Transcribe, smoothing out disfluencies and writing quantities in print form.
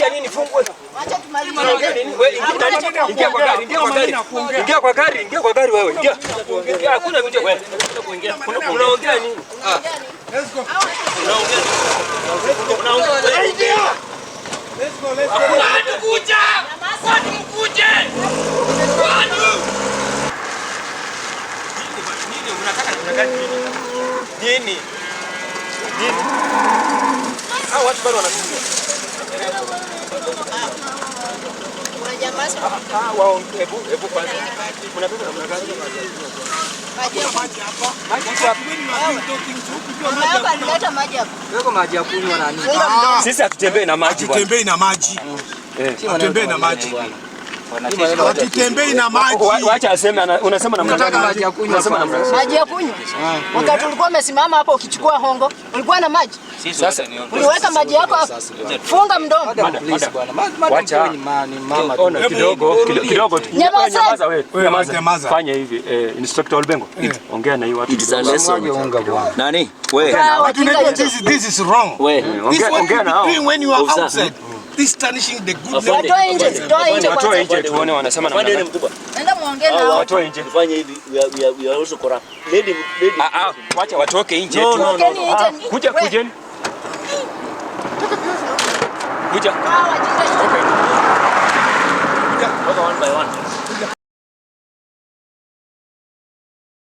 Mnaongea nini? Fungwe. Acha tumalize. Wewe ingia kwa gari. Ingia kwa gari wewe. Ingia. Hakuna kuja wewe. Kuingia. Unaongea nini? Let's go. Unaongea. Ingia. Let's go. Hakuna kuja. Watu mkuje. Watu. Nini unataka nini? Hao watu bado wanakuja. Kuna jamaa sasa. Wao hebu kwanza. Unapenda namna gani? Maji hapa. Hapa nileta maji hapa. Weko maji ya kunywa nani? Sisi hatutembei na maji bwana. Tutembei na maji. Tutembei na maji. Tutembei na maji. Wacha aseme unasema namna gani? Maji ya kunywa. Unasema namna gani? Maji ya kunywa. Wakati ulikuwa umesimama hapo ukichukua hongo, ulikuwa na maji. Sasa Uliweka maji yako hapo. Funga mdomo. Wacha ni mama. ona kidogo. Nyamaza wewe. Nyamaza. Fanya hivi Inspector Olbengo. Ongea na hii watu. Nani? Wewe. This is wrong. Ongea na hao. When you are outside. This tarnishing the good name. Watoe nje tuone wanasema namna gani. Nenda muongee na hao. Watoe nje. Fanya hivi we are also corrupt. Lady. Wacha watoke nje tu. Kujeni. Kuja. One by one.